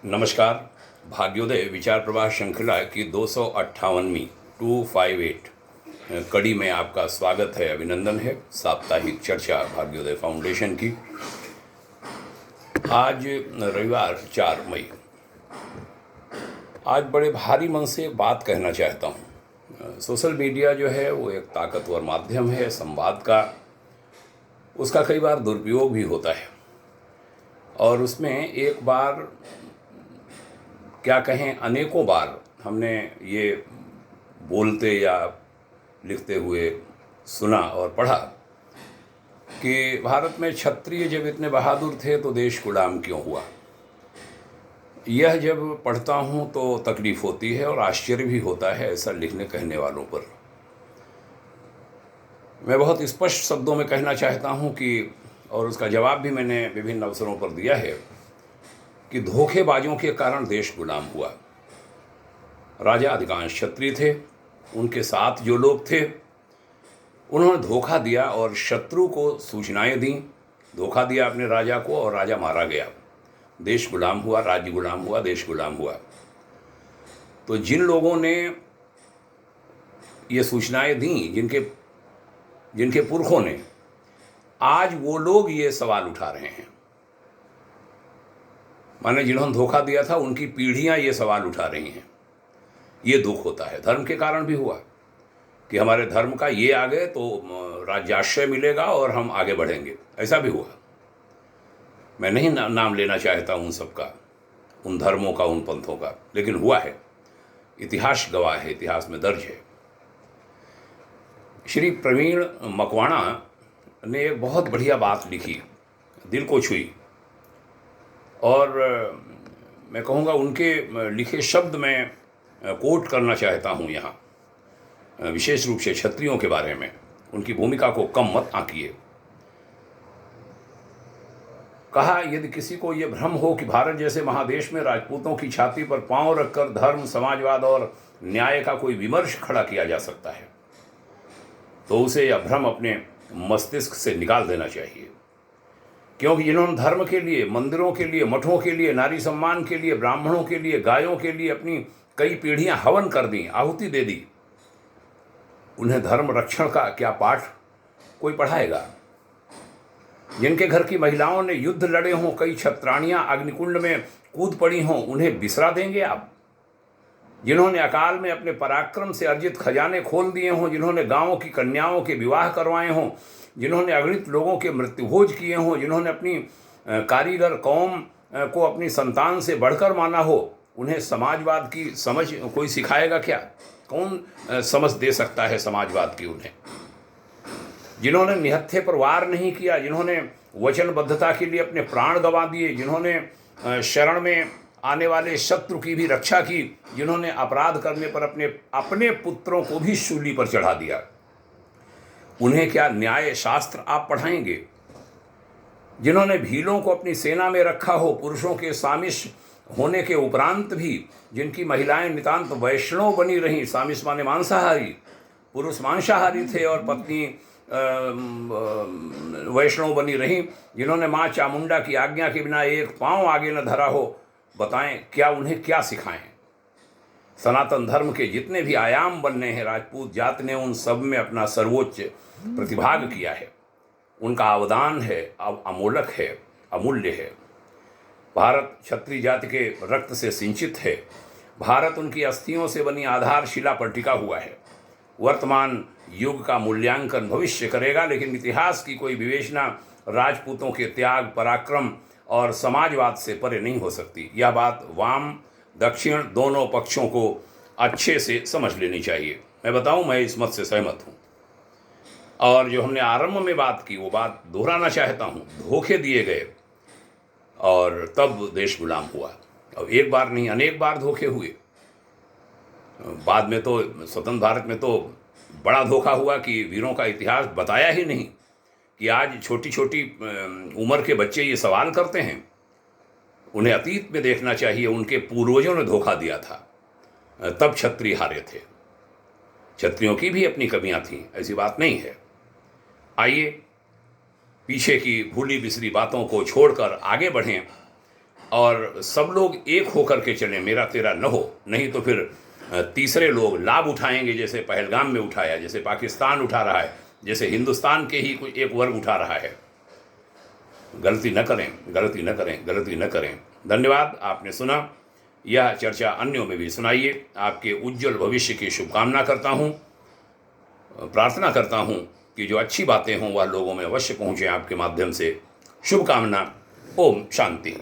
नमस्कार। भाग्योदय विचार प्रवाह श्रृंखला की 258वीं 258 कड़ी में आपका स्वागत है, अभिनंदन है। साप्ताहिक चर्चा भाग्योदय फाउंडेशन की। आज रविवार 4 मई। आज बड़े भारी मन से बात कहना चाहता हूँ। सोशल मीडिया जो है वो एक ताकतवर माध्यम है संवाद का। उसका कई बार दुरुपयोग भी होता है और उसमें एक बार क्या कहें, अनेकों बार हमने ये बोलते या लिखते हुए सुना और पढ़ा कि भारत में क्षत्रिय जब इतने बहादुर थे तो देश गुलाम क्यों हुआ। यह जब पढ़ता हूँ तो तकलीफ़ होती है और आश्चर्य भी होता है ऐसा लिखने कहने वालों पर। मैं बहुत स्पष्ट शब्दों में कहना चाहता हूँ कि, और उसका जवाब भी मैंने विभिन्न अवसरों पर दिया है, कि धोखेबाजों के कारण देश गुलाम हुआ। राजा अधिकांश क्षत्रिय थे, उनके साथ जो लोग थे उन्होंने धोखा दिया और शत्रु को सूचनाएं दी, धोखा दिया अपने राजा को और राजा मारा गया। देश गुलाम हुआ, राज्य गुलाम हुआ, देश गुलाम हुआ। तो जिन लोगों ने ये सूचनाएं दी, जिनके पुरखों ने, आज वो लोग ये सवाल उठा रहे हैं। माने जिन्होंने धोखा दिया था उनकी पीढ़ियां ये सवाल उठा रही हैं। ये दुख होता है। धर्म के कारण भी हुआ कि हमारे धर्म का ये आ गए तो राज्याश्रय मिलेगा और हम आगे बढ़ेंगे, ऐसा भी हुआ। मैं नहीं नाम लेना चाहता उन सब का, उन धर्मों का, उन पंथों का, लेकिन हुआ है। इतिहास गवाह है, इतिहास में दर्ज है। श्री प्रवीण मकवाणा ने एक बहुत बढ़िया बात लिखी, दिल को छुई, और मैं कहूँगा उनके लिखे शब्द में कोट करना चाहता हूँ यहाँ, विशेष रूप से क्षत्रियों के बारे में। उनकी भूमिका को कम मत आंकिए। कहा, यदि किसी को ये भ्रम हो कि भारत जैसे महादेश में राजपूतों की छाती पर पांव रखकर धर्म, समाजवाद और न्याय का कोई विमर्श खड़ा किया जा सकता है तो उसे यह भ्रम अपने मस्तिष्क से निकाल देना चाहिए। क्योंकि जिन्होंने धर्म के लिए, मंदिरों के लिए, मठों के लिए, नारी सम्मान के लिए, ब्राह्मणों के लिए, गायों के लिए अपनी कई पीढ़ियां हवन कर दी, आहुति दे दी, उन्हें धर्म रक्षण का क्या पाठ कोई पढ़ाएगा। जिनके घर की महिलाओं ने युद्ध लड़े हों, कई छत्राणियां अग्निकुंड में कूद पड़ी हों, उन्हें बिसरा देंगे आप। जिन्होंने अकाल में अपने पराक्रम से अर्जित खजाने खोल दिए हों, जिन्होंने गांवों की कन्याओं के विवाह करवाए हों, जिन्होंने अगणित लोगों के मृत्युभोज किए हों, जिन्होंने अपनी कारीगर कौम को अपनी संतान से बढ़कर माना हो, उन्हें समाजवाद की समझ कोई सिखाएगा क्या? कौन समझ दे सकता है समाजवाद की उन्हें? जिन्होंने निहत्थे पर वार नहीं किया, जिन्होंने वचनबद्धता के लिए अपने प्राण गंवा दिए, जिन्होंने शरण में आने वाले शत्रु की भी रक्षा की, जिन्होंने अपराध करने पर अपने पुत्रों को भी शूली पर चढ़ा दिया, उन्हें क्या न्याय शास्त्र आप पढ़ाएंगे? जिन्होंने भीलों को अपनी सेना में रखा हो, पुरुषों के सामिश होने के उपरांत भी जिनकी महिलाएं नितांत वैष्णव बनी रहीं, सामिश माने मांसाहारी, पुरुष मांसाहारी थे और पत्नी वैष्णव बनी रहीं, जिन्होंने माँ चामुंडा की आज्ञा के बिना एक पांव आगे न धरा हो, बताएं क्या उन्हें क्या सिखाएं? सनातन धर्म के जितने भी आयाम बनने हैं, राजपूत जात ने उन सब में अपना सर्वोच्च प्रतिभाग किया है। उनका अवदान है, अमोलक है, अमूल्य है। भारत क्षत्रिय जाति के रक्त से सिंचित है। भारत उनकी अस्थियों से बनी आधारशिला पर टिका हुआ है। वर्तमान युग का मूल्यांकन भविष्य करेगा, लेकिन इतिहास की कोई विवेचना राजपूतों के त्याग, पराक्रम और समाजवाद से परे नहीं हो सकती। यह बात वाम दक्षिण दोनों पक्षों को अच्छे से समझ लेनी चाहिए। मैं बताऊं, मैं इस मत से सहमत हूं। और जो हमने आरंभ में बात की वो बात दोहराना चाहता हूं। धोखे दिए गए और तब देश गुलाम हुआ। और एक बार नहीं, अनेक बार धोखे हुए। बाद में तो स्वतंत्र भारत में तो बड़ा धोखा हुआ कि वीरों का इतिहास बताया ही नहीं, कि आज छोटी छोटी उम्र के बच्चे ये सवाल करते हैं। उन्हें अतीत में देखना चाहिए, उनके पूर्वजों ने धोखा दिया था, तब क्षत्रिय हारे थे। क्षत्रियों की भी अपनी कमियां थीं, ऐसी बात नहीं है। आइए पीछे की भूली बिसरी बातों को छोड़कर आगे बढ़ें और सब लोग एक होकर के चलें, मेरा तेरा न हो, नहीं तो फिर तीसरे लोग लाभ उठाएंगे, जैसे पहलगाम में उठाया, जैसे पाकिस्तान उठा रहा है, जैसे हिंदुस्तान के ही कोई एक वर्ग उठा रहा है। गलती न करें, गलती न करें, गलती न करें। धन्यवाद, आपने सुना। यह चर्चा अन्यों में भी सुनाइए। आपके उज्जवल भविष्य की शुभकामना करता हूँ। प्रार्थना करता हूँ कि जो अच्छी बातें हों वह लोगों में अवश्य पहुँचें आपके माध्यम से। शुभकामना। ओम शांति।